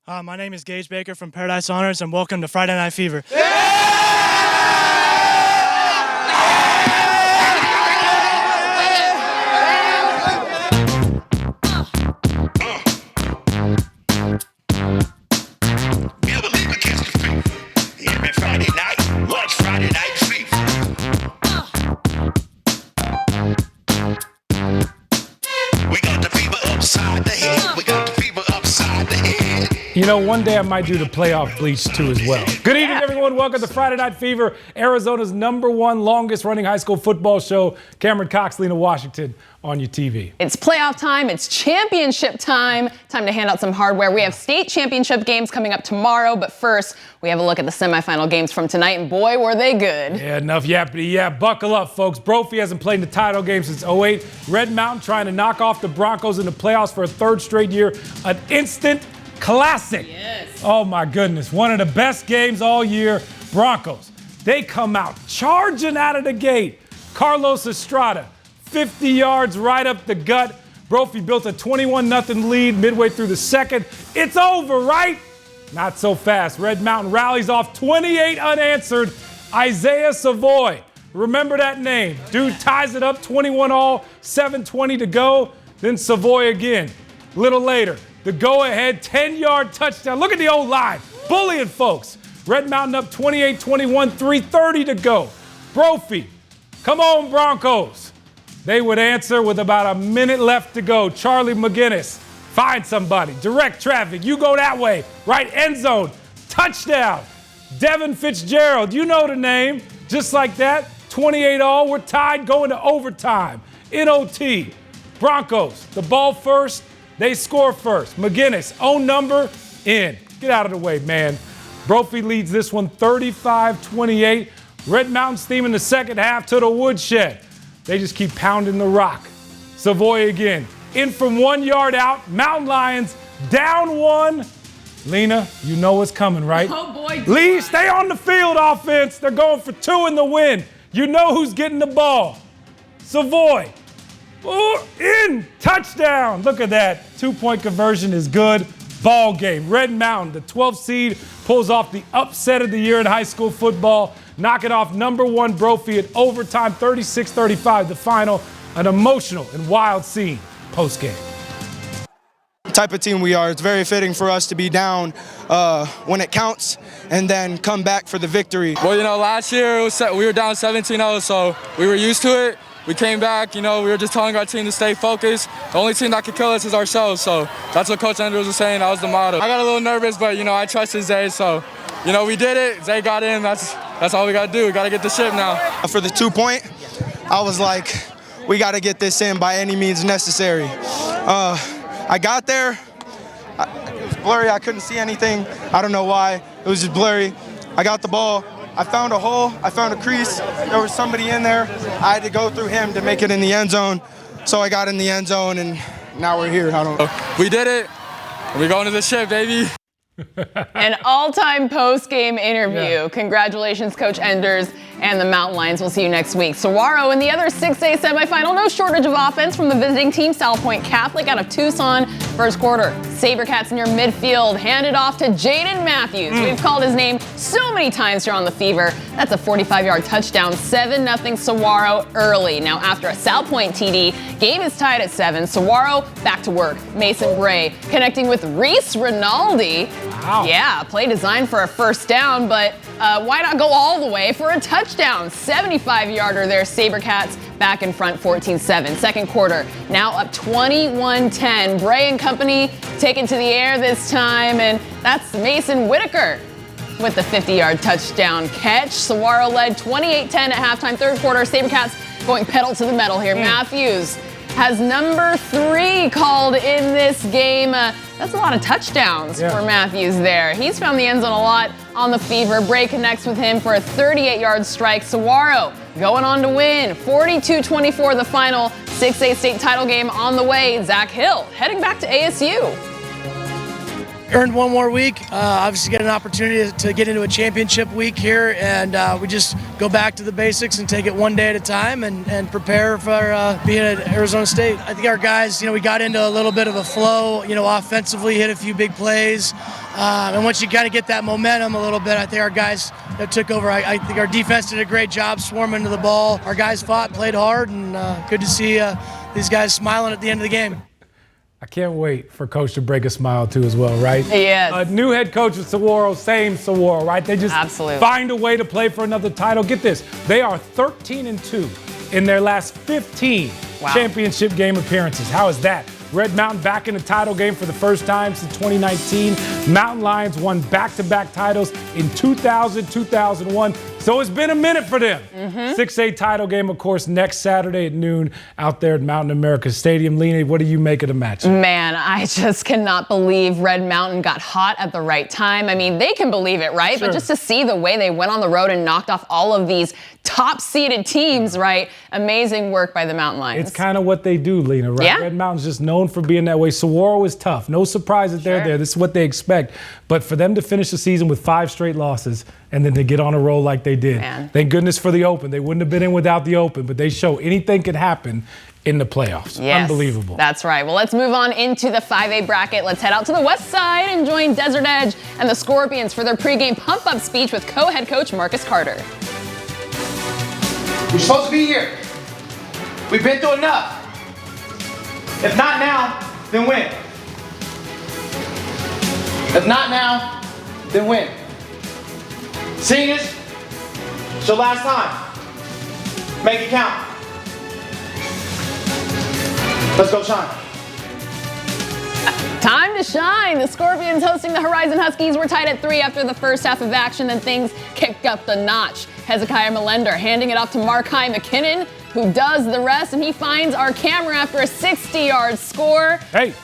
My name is Gage Baker from Paradise Honors, and welcome to Friday Night Fever. Every Friday night, watch Friday Night Fever. We got the fever upside the head. We got the fever upside the head. You know, one day I might do the playoff bleach too as well. Good evening, everyone. Welcome to Friday Night Fever, Arizona's #1 longest running high school football show. Cameron Cox, Lena Washington on your TV. It's playoff time. It's championship time. Time to hand out some hardware. We have state championship games coming up tomorrow, but first we have a look at the semifinal games from tonight, and boy, were they good. Yeah, enough yappity. Yeah, buckle up, folks. Brophy hasn't played in the title game since 08. Red Mountain trying to knock off the Broncos in the playoffs for a third straight year. An instant classic. Yes. Oh, my goodness. One of the best games all year. Broncos, they come out charging out of the gate. Carlos Estrada, 50 yards right up the gut. Brophy built a 21-0 lead midway through the second. It's over, right? Not so fast. Red Mountain rallies off 28 unanswered. Isaiah Savoy. Remember that name. Dude ties it up 21-all, 7:20 to go. Then Savoy again. A little later, the go-ahead 10-yard touchdown. Look at the old line. Bullying folks. Red Mountain up 28-21, 3:30 to go. Brophy. Come on, Broncos. They would answer with about a minute left to go. Charlie McGinnis. Find somebody. Direct traffic. You go that way. Right end zone. Touchdown. Devin Fitzgerald. You know the name. Just like that. 28-all. We're tied going to overtime. In OT. Broncos. The ball first. They score first. McGinnis. Own number. In. Get out of the way, man. Brophy leads this one 35-28. Red Mountain's theme in the second half to the woodshed. They just keep pounding the rock. Savoy again. In from 1 yard out. Mountain Lions down one. Lena, you know what's coming, right? Oh, boy. Lee, stay on the field, offense. They're going for 2 in the win. You know who's getting the ball. Savoy. Ooh, in. Touchdown. Look at that. 2-point conversion is good. Ball game. Red Mountain, the 12th seed, pulls off the upset of the year in high school football. Knocking off #1 Brophy at overtime, 36-35, the final. An emotional and wild scene post-game. Type of team we are. It's very fitting for us to be down when it counts and then come back for the victory. Well, you know, last year we were down 17-0, so we were used to it. We came back, you know, we were just telling our team to stay focused. The only team that could kill us is ourselves, so that's what Coach Andrews was saying. That was the motto. I got a little nervous, but, you know, I trusted Zay, so, you know, we did it. Zay got in. That's all we got to do. We got to get the ship now. For the 2-point, I was like, we got to get this in by any means necessary. I got there. It was blurry. I couldn't see anything. I don't know why. It was just blurry. I got the ball. I found a hole. I found a crease. There was somebody in there. I had to go through him to make it in the end zone. So I got in the end zone, and now we're here. We did it. We're going to the ship, baby. An all-time post-game interview. Yeah. Congratulations, Coach Enders and the Mountain Lions. We'll see you next week. Saguaro in the other 6A semifinal. No shortage of offense from the visiting team, South Point Catholic out of Tucson. First quarter, Sabercats near midfield. Handed off to Jaden Matthews. We've called his name so many times here on The Fever. That's a 45-yard touchdown. 7-0 Saguaro early. Now after a South Point TD, game is tied at 7. Saguaro back to work. Mason Bray connecting with Reese Rinaldi. Wow. Yeah, play designed for a first down, but why not go all the way for a touchdown? 75-yarder there, Sabercats back in front, 14-7. Second quarter, now up 21-10. Bray and company taken to the air this time, and that's Mason Whitaker with the 50-yard touchdown catch. Saguaro led 28-10 at halftime. Third quarter, Sabercats going pedal to the metal here. Matthews has #3 called in this game. That's a lot of touchdowns for Matthews there. He's found the end zone a lot on the Fever. Bray connects with him for a 38-yard strike. Saguaro going on to win. 42-24 the final. 6A state title game on the way. Zach Hill heading back to ASU. earned one more week. Obviously get an opportunity to get into a championship week here, and we just go back to the basics and take it one day at a time and prepare for being at Arizona State. I think our guys, we got into a little bit of a flow, offensively, hit a few big plays. And once you kind of get that momentum a little bit, I think our guys that took over, I think our defense did a great job swarming to the ball. Our guys fought, played hard, and good to see these guys smiling at the end of the game. I can't wait for Coach to break a smile too as well, right? Yes. New head coach with Saguaro, same Saguaro, right? They just find a way to play for another title. Get this, they are 13-2 in their last 15 championship game appearances. How is that? Red Mountain back in the title game for the first time since 2019. Mountain Lions won back-to-back titles in 2000, 2001. So it's been a minute for them. 6A title game, of course, next Saturday at noon out there at Mountain America Stadium. Lena, what do you make of the match? Man, I just cannot believe Red Mountain got hot at the right time. I mean, they can believe it, right? But just to see the way they went on the road and knocked off all of these top-seeded teams, right? Amazing work by the Mountain Lions. It's kind of what they do, Lena, right? Yeah. Red Mountain's just known for being that way. Saguaro is tough. No surprise that they're there. This is what they expect. But for them to finish the season with 5 straight losses and then to get on a roll like they did, thank goodness for the Open. They wouldn't have been in without the Open, but they show anything could happen in the playoffs. Yes, unbelievable. That's right. Well, let's move on into the 5A bracket. Let's head out to the west side and join Desert Edge and the Scorpions for their pregame pump-up speech with co-head coach Marcus Carter. You're supposed to be here. We've been through enough. If not now, then when? If not now, then when? Seniors, it's your last time. Make it count. Let's go shine. Time to shine. The Scorpions hosting the Horizon Huskies were tied at 3 after the first half of action, then things kicked up the notch. Hezekiah Melender handing it off to Markai McKinnon, who does the rest, and he finds our camera after a 60-yard score.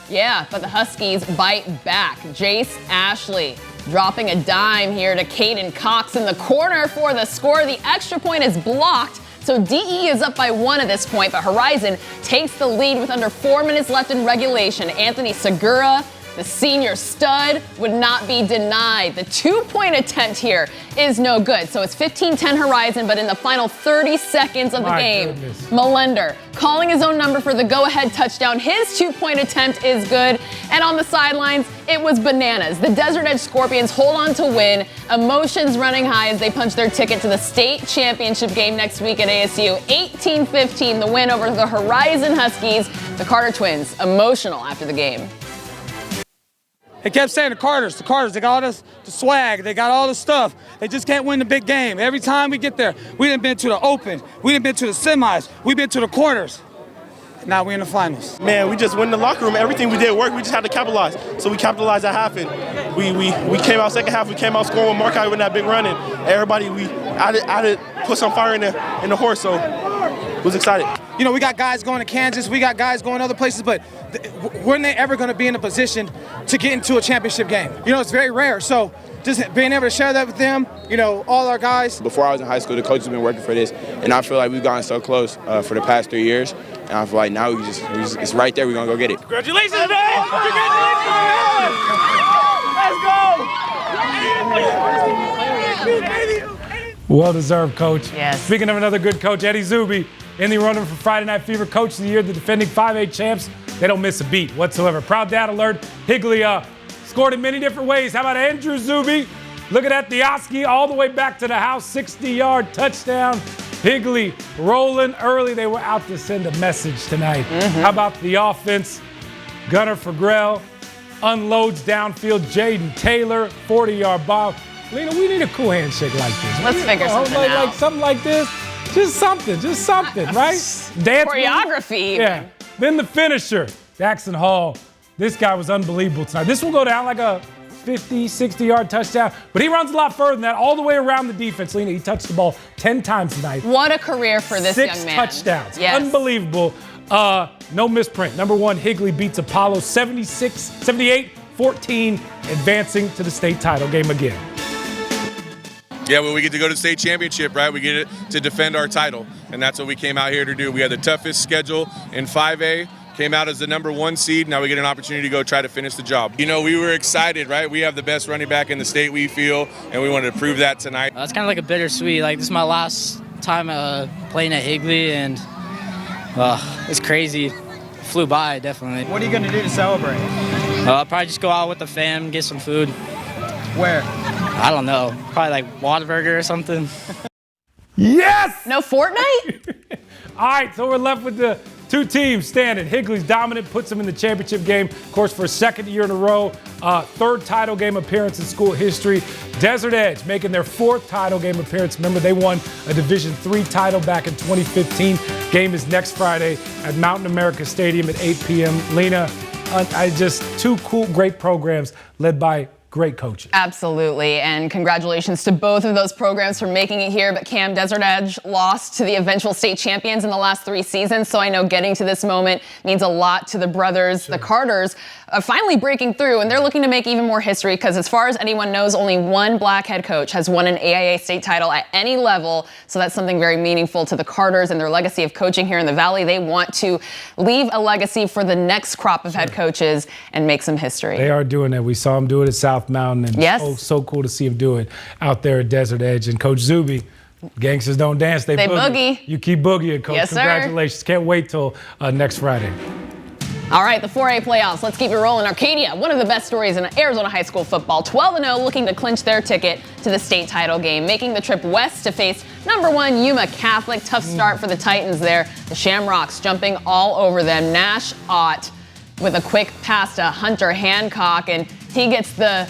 Yeah, but the Huskies bite back. Jace Ashley dropping a dime here to Caden Cox in the corner for the score. The extra point is blocked, so DE is up by 1 at this point, but Horizon takes the lead with under 4 minutes left in regulation. Anthony Segura, the senior stud, would not be denied. The 2-point attempt here is no good. So it's 15-10 Horizon, but in the final 30 seconds of the game, Melender calling his own number for the go-ahead touchdown. His 2-point attempt is good. And on the sidelines, it was bananas. The Desert Edge Scorpions hold on to win. Emotions running high as they punch their ticket to the state championship game next week at ASU. 18-15, the win over the Horizon Huskies. The Carter twins, emotional after the game. They kept saying the Carters, they got all the swag, they got all the stuff. They just can't win the big game. Every time we get there, we done been to the Open, we done been to the semis, we been to the quarters. Now we're in the finals. Man, we just went in the locker room. Everything we did worked. We just had to capitalize. So we capitalized at half, and we came out second half. We came out scoring with Markai with that big run, and everybody we added put some fire in the horse. So was excited. You know, we got guys going to Kansas, we got guys going other places, but when they ever going to be in a position to get into a championship game? You know, it's very rare. So just being able to share that with them, you know, all our guys. Before I was in high school, the coach has been working for this, and I feel like we've gotten so close for the past 3 years, and I feel like now it's right there. We're going to go get it. Congratulations, man! Congratulations! Let's go! Well-deserved, Coach. Yes. Speaking of another good coach, Eddie Zuby, in the running for Friday Night Fever Coach of the Year, the defending 5A champs. They don't miss a beat whatsoever. Proud dad alert. Higley scored in many different ways. How about Andrew Zuby? Look at that, the Oski all the way back to the house, 60-yard touchdown. Higley rolling early. They were out to send a message tonight. How about the offense? Gunnar Fagrell unloads downfield. Jaden Taylor, 40-yard bomb. Lena, we need a cool handshake like this. Let's figure something out. Like something like this. Just something, right? Dance choreography. Yeah. Then the finisher, Jackson Hall. This guy was unbelievable tonight. This will go down like a 50, 60-yard touchdown, but he runs a lot further than that, all the way around the defense. Lena, he touched the ball 10 times tonight. What a career for this young man. 6 touchdowns. Yes. Unbelievable. No misprint. Number 1, Higley beats Apollo 78-14, advancing to the state title game again. Yeah, well, we get to go to the state championship, right? We get to defend our title, and that's what we came out here to do. We had the toughest schedule in 5A. came out as the #1 seed. Now we get an opportunity to go try to finish the job. You know, we were excited, right? We have the best running back in the state, we feel, and we wanted to prove that tonight. It's kind of like a bittersweet. Like, this is my last time playing at Higley, and it's crazy. Flew by, definitely. What are you going to do to celebrate? I'll probably just go out with the fam, get some food. Where? I don't know. Probably like Whataburger or something. Yes! No Fortnite? All right, so we're left with the two teams standing. Higley's dominant, puts them in the championship game, of course, for a second year in a row. Third title game appearance in school history. Desert Edge making their fourth title game appearance. Remember, they won a Division III title back in 2015. Game is next Friday at Mountain America Stadium at 8 p.m. Lena, just two cool, great programs led by great coaches. Absolutely, and congratulations to both of those programs for making it here. But Cam, Desert Edge lost to the eventual state champions in the last 3 seasons, so I know getting to this moment means a lot to the brothers, the Carters, finally breaking through, and they're looking to make even more history because as far as anyone knows, only one black head coach has won an AIA state title at any level, so that's something very meaningful to the Carters and their legacy of coaching here in the Valley. They want to leave a legacy for the next crop of head coaches and make some history. They are doing that. We saw them do it at South Mountain, and yes. so cool to see them do it out there at Desert Edge. And Coach Zuby, gangsters don't dance, they boogie. You keep boogieing, Coach. Yes, sir. Congratulations. Can't wait till next Friday. All right, the 4A playoffs. Let's keep it rolling. Arcadia, one of the best stories in Arizona high school football. 12-0, looking to clinch their ticket to the state title game, making the trip west to face #1 Yuma Catholic. Tough start for the Titans there. The Shamrocks jumping all over them. Nash Ott with a quick pass to Hunter Hancock, and he gets the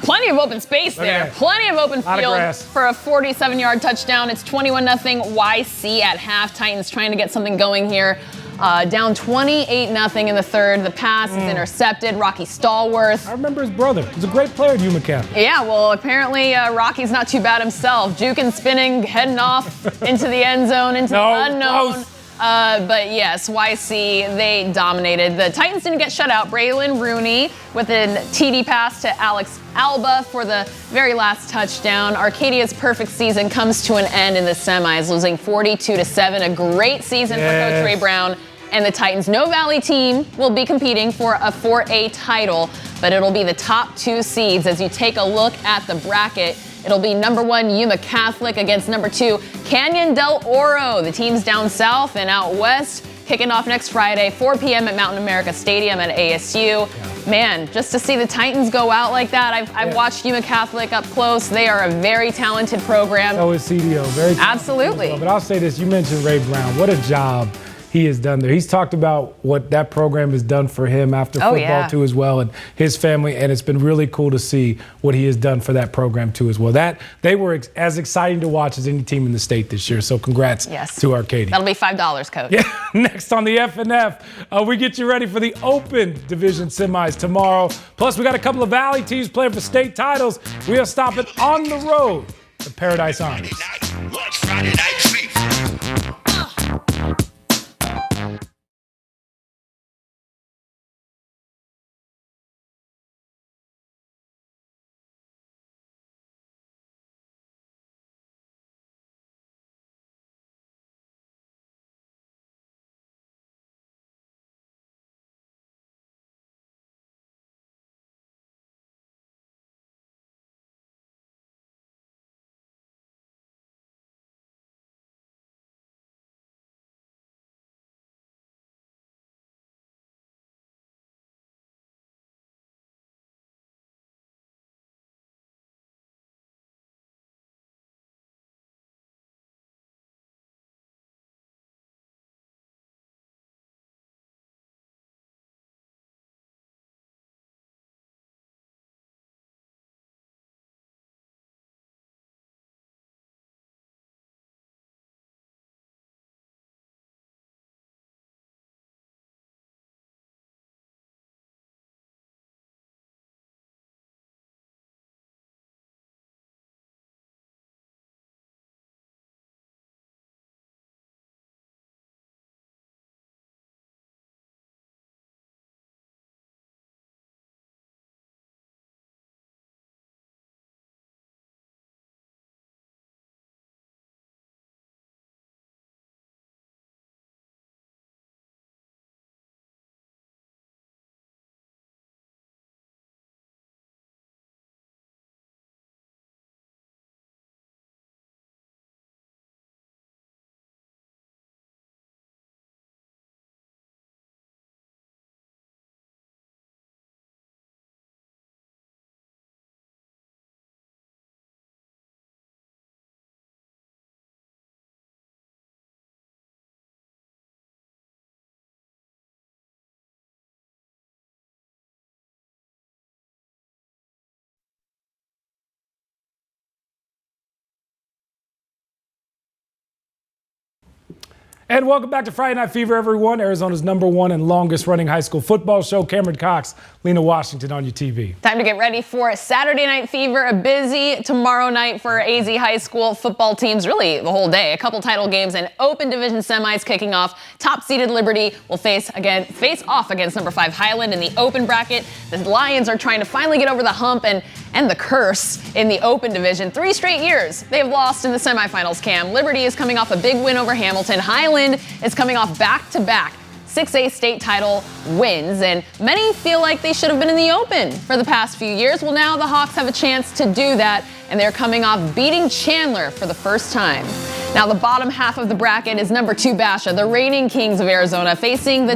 plenty of open space there. Plenty of open field for a 47-yard touchdown. It's 21-0 YC at half. Titans trying to get something going here. Down 28-0 in the third. The pass is intercepted. Rocky Stallworth. I remember his brother. He's a great player at Yuma Catholic. Yeah, well, apparently Rocky's not too bad himself. Juking, spinning, heading off into the end zone, into the unknown. But yes, YC, they dominated. The Titans didn't get shut out. Braylon Rooney with an TD pass to Alex Alba for the very last touchdown. Arcadia's perfect season comes to an end in the semis, losing 42-7. A great season for Coach Ray Brown and the Titans. No Valley team will be competing for a 4A title, but it'll be the top 2 seeds. As you take a look at the bracket, it'll be #1 Yuma Catholic against #2 Canyon del Oro. The teams down south and out west kicking off next Friday, 4 p.m. at Mountain America Stadium at ASU. Man, just to see the Titans go out like that, I've watched Yuma Catholic up close. They are a very talented program. So is CDO. Very talented. Absolutely. But I'll say this, you mentioned Ray Brown. What a job he has done there. He's talked about what that program has done for him after football too as well, and his family, and it's been really cool to see what he has done for that program too as well. That they were as exciting to watch as any team in the state this year, so congrats to Arcadia. That'll be $5, Coach. Yeah. Next on the F&F, we get you ready for the Open Division semis tomorrow. Plus, we got a couple of Valley teams playing for state titles. We are stopping on the road to Paradise Honors. Friday night, And welcome back to Friday Night Fever, everyone. Arizona's #1 and longest running high school football show. Cameron Cox, Lena Washington on your TV. Time to get ready for Saturday Night Fever, a busy tomorrow night for AZ high school football teams, really the whole day. A couple title games and open division semis kicking off. Top-seeded Liberty will face off against number 5 Highland in the open bracket. The Lions are trying to finally get over the hump and the curse in the open division. 3 straight years they've lost in the semifinals, Cam. Liberty is coming off a big win over Hamilton. Highland is coming off back-to-back 6A state title wins, and many feel like they should have been in the open for the past few years. Well, now the Hawks have a chance to do that, and they're coming off beating Chandler for the first time. Now, the bottom half of the bracket is number 2 Basha, the reigning kings of Arizona, facing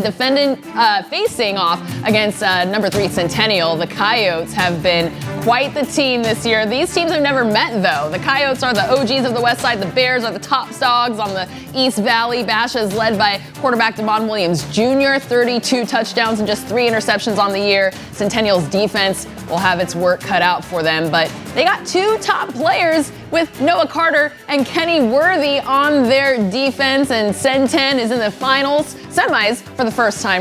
off against number 3 Centennial. The Coyotes have been quite the team this year. These teams have never met, though. The Coyotes are the OGs of the West Side. The Bears are the top dogs on the East Valley. Basha is led by quarterback Devon Williams Jr., 32 touchdowns and just 3 interceptions on the year. Centennial's defense will have its work cut out for them, but they got 2 top players with Noah Carter and Kenny Worthy on their defense, and Centen is in the semis for the first time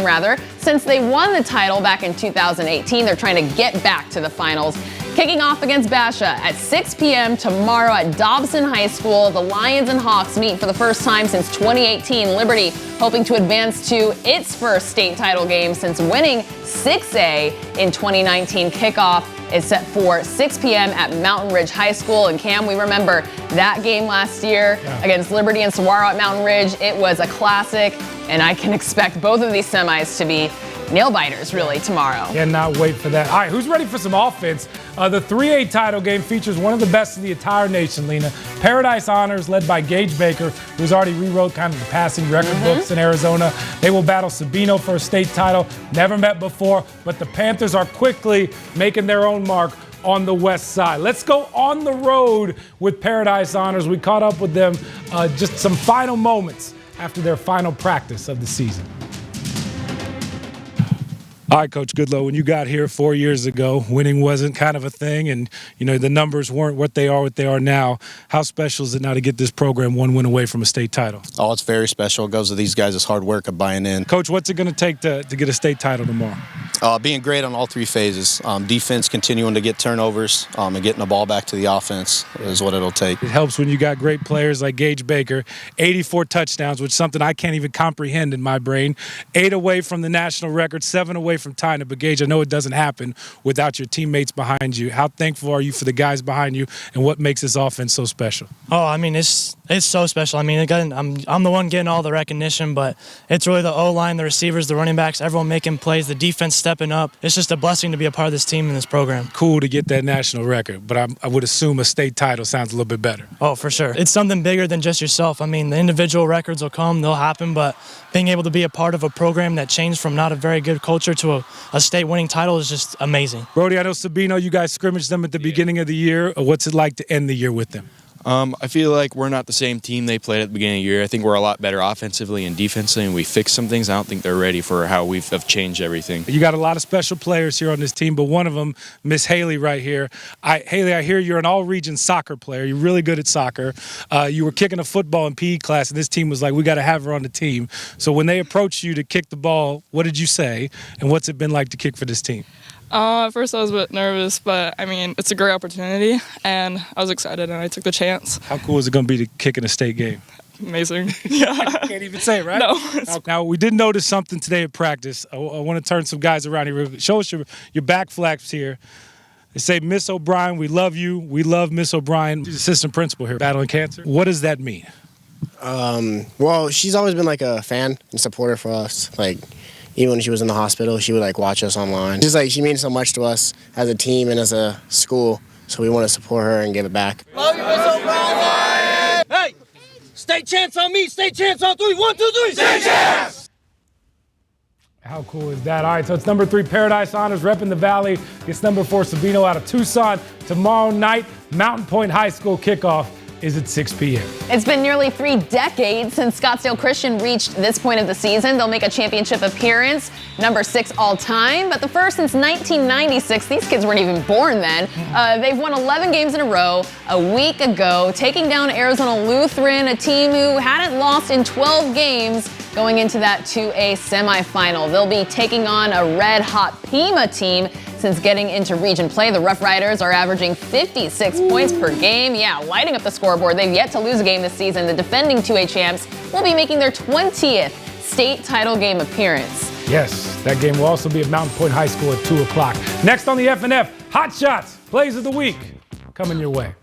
since they won the title back in 2018. They're trying to get back to the finals. Kicking off against Basha at 6 p.m. tomorrow at Dobson High School. The Lions and Hawks meet for the first time since 2018. Liberty hoping to advance to its first state title game since winning 6A in 2019. Kickoff is set for 6 p.m. at Mountain Ridge High School. And Cam, we remember that game last year against Liberty and Saguaro at Mountain Ridge. It was a classic, and I can expect both of these semis to be nail-biters, really, tomorrow. Cannot wait for that. All right, who's ready for some offense? The 3A title game features one of the best in the entire nation, Lena. Paradise Honors, led by Gage Baker, who's already rewrote kind of the passing record books in Arizona. They will battle Sabino for a state title. Never met before, but the Panthers are quickly making their own mark on the west side. Let's go on the road with Paradise Honors. We caught up with them just some final moments after their final practice of the season. All right, Coach Goodlow, when you got here 4 years ago, winning wasn't kind of a thing, and the numbers weren't what they are now. How special is it now to get this program one win away from a state title? Oh, it's very special. It goes to these guys' hard work of buying in. Coach, what's it going to take to get a state title tomorrow? Being great on all 3 phases. Defense continuing to get turnovers and getting the ball back to the offense is what it'll take. It helps when you got great players like Gage Baker, 84 touchdowns, which is something I can't even comprehend in my brain. 8 away from the national record, 7 away from tying it. But Gage, I know it doesn't happen without your teammates behind you. How thankful are you for the guys behind you, and what makes this offense so special? Oh, I mean, it's so special. I mean, again, I'm the one getting all the recognition, but it's really the O-line, the receivers, the running backs, everyone making plays, the defense stepping up. It's just a blessing to be a part of this team and this program. Cool to get that national record, but I would assume a state title sounds a little bit better. Oh, for sure. It's something bigger than just yourself. I mean, the individual records will come, they'll happen, but being able to be a part of a program that changed from not a very good culture to a state winning title is just amazing. Brody, I know Sabino, you guys scrimmaged them at the beginning of the year. What's it like to end the year with them? I feel like we're not the same team they played at the beginning of the year. I think we're a lot better offensively and defensively, and we fixed some things. I don't think they're ready for how have changed everything. You got a lot of special players here on this team, but one of them, Miss Haley right here. Haley, I hear you're an all-region soccer player. You're really good at soccer. You were kicking a football in PE class, and this team was like, we got to have her on the team. So when they approached you to kick the ball, what did you say, and what's it been like to kick for this team? At first I was a bit nervous, but I mean, it's a great opportunity, and I was excited, and I took the chance. How cool is it going to be to kick in a state game? Amazing. Yeah. I can't even say it, right? No. Now, we did notice something today at practice. I want to turn some guys around here. Show us your back flaps here. They say, Miss O'Brien, we love you. We love Miss O'Brien. She's assistant principal here, battling cancer. What does that mean? Well, she's always been like a fan and supporter for us. Like, even when she was in the hospital, she would like watch us online. Just like she means so much to us as a team and as a school, so we want to support her and give it back. Love you, Miss O'Brien! Hey, state chance on me, state chance on 3. 1, 2, 3, state chance! How cool is that? All right, so it's number 3 Paradise Honors repping the Valley. It's number 4 Sabino out of Tucson. Tomorrow night, Mountain Point High School kickoff. is at 6 p.m. It's been nearly 3 decades since Scottsdale Christian reached this point of the season. They'll make a championship appearance, number 6 all time, but the first since 1996. These kids weren't even born then. They've won 11 games in a row a week ago, taking down Arizona Lutheran, a team who hadn't lost in 12 games going into that 2A semifinal. They'll be taking on a red-hot Pima team. Since getting into region play, the Rough Riders are averaging 56 points per game. Yeah, lighting up the scoreboard. They've yet to lose a game this season. The defending 2A champs will be making their 20th state title game appearance. Yes, that game will also be at Mountain Point High School at 2 o'clock. Next on the FNF, Hot Shots, Plays of the Week, coming your way.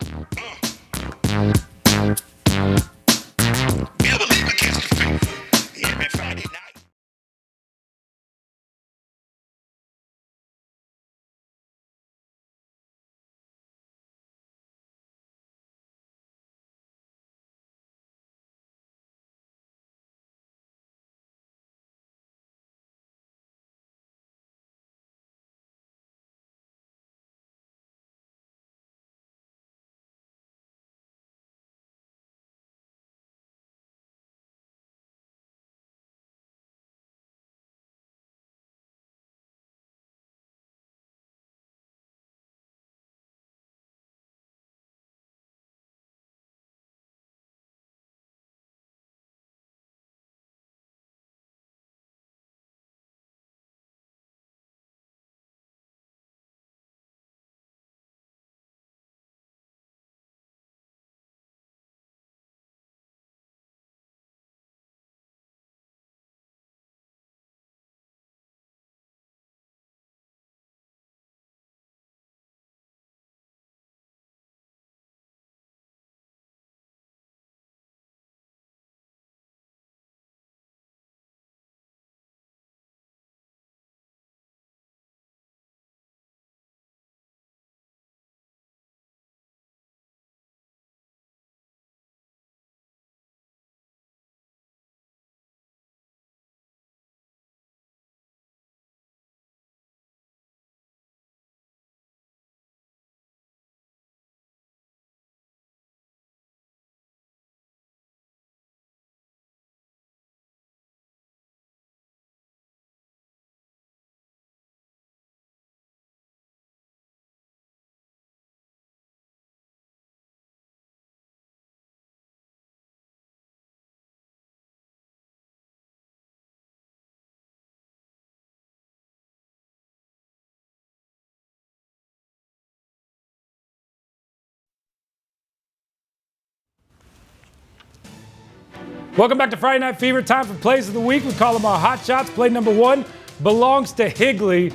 Welcome back to Friday Night Fever. Time for Plays of the Week. We call them our Hot Shots. Play number 1 belongs to Higley.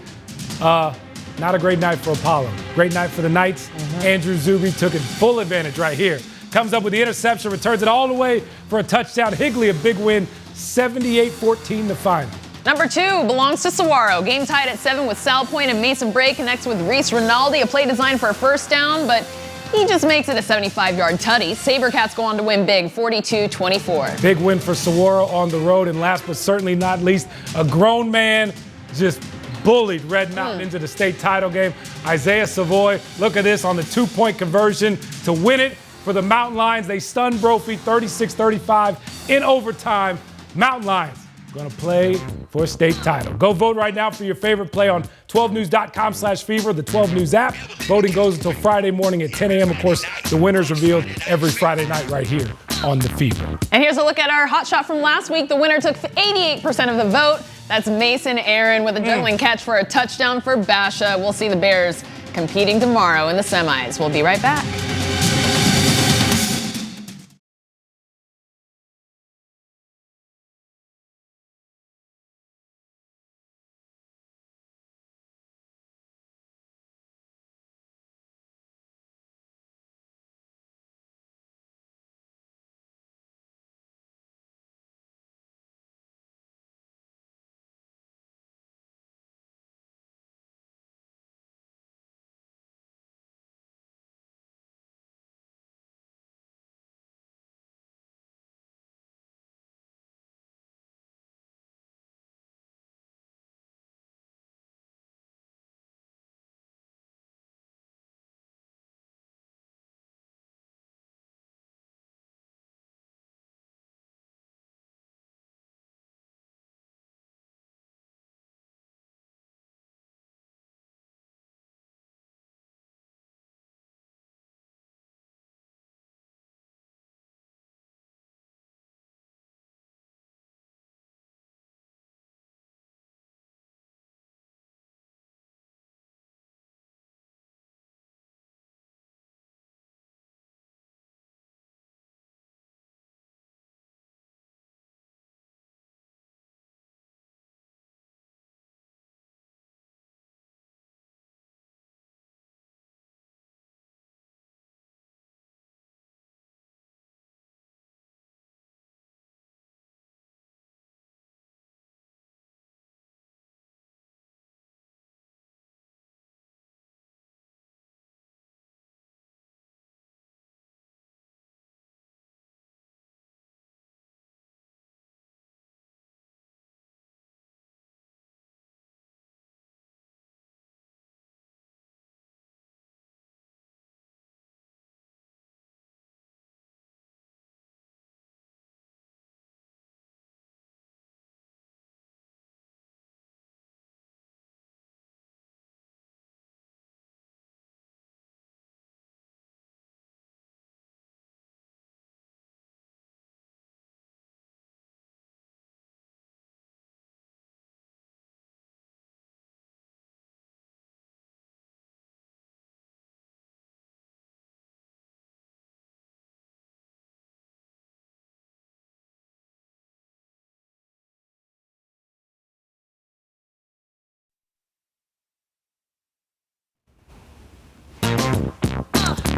Not a great night for Apollo. Great night for the Knights. Andrew Zuby took it full advantage right here. Comes up with the interception, returns it all the way for a touchdown. Higley, a big win, 78-14 the final. Number 2 belongs to Saguaro. Game tied at 7 with Sal Point, and Mason Bray connects with Reese Rinaldi. A play designed for a first down, but he just makes it a 75-yard tutty. SaberCats go on to win big, 42-24. Big win for Saguaro on the road, and last but certainly not least, a grown man just bullied Red Mountain into the state title game. Isaiah Savoy, look at this on the 2-point conversion to win it for the Mountain Lions. They stunned Brophy 36-35 in overtime. Mountain Lions going to play for a state title. Go vote right now for your favorite play on 12news.com/fever, the 12 News app. Voting goes until Friday morning at 10 a.m. Of course, the winner's revealed every Friday night right here on the Fever. And here's a look at our hot shot from last week. The winner took 88% of the vote. That's Mason Aaron with a juggling catch for a touchdown for Basha. We'll see the Bears competing tomorrow in the semis. We'll be right back.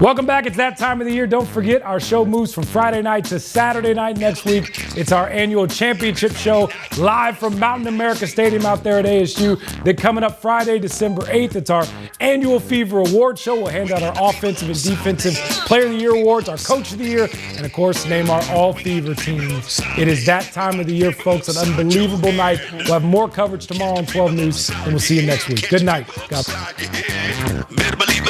Welcome back. It's that time of the year. Don't forget, our show moves from Friday night to Saturday night next week. It's our annual championship show live from Mountain America Stadium out there at ASU. Then coming up Friday, December 8th, it's our annual Fever Award show. We'll hand out our offensive and defensive Player of the Year awards, our Coach of the Year, and of course, name our all-Fever teams. It is that time of the year, folks. An unbelievable night. We'll have more coverage tomorrow on 12 News, and we'll see you next week. Good night. God bless.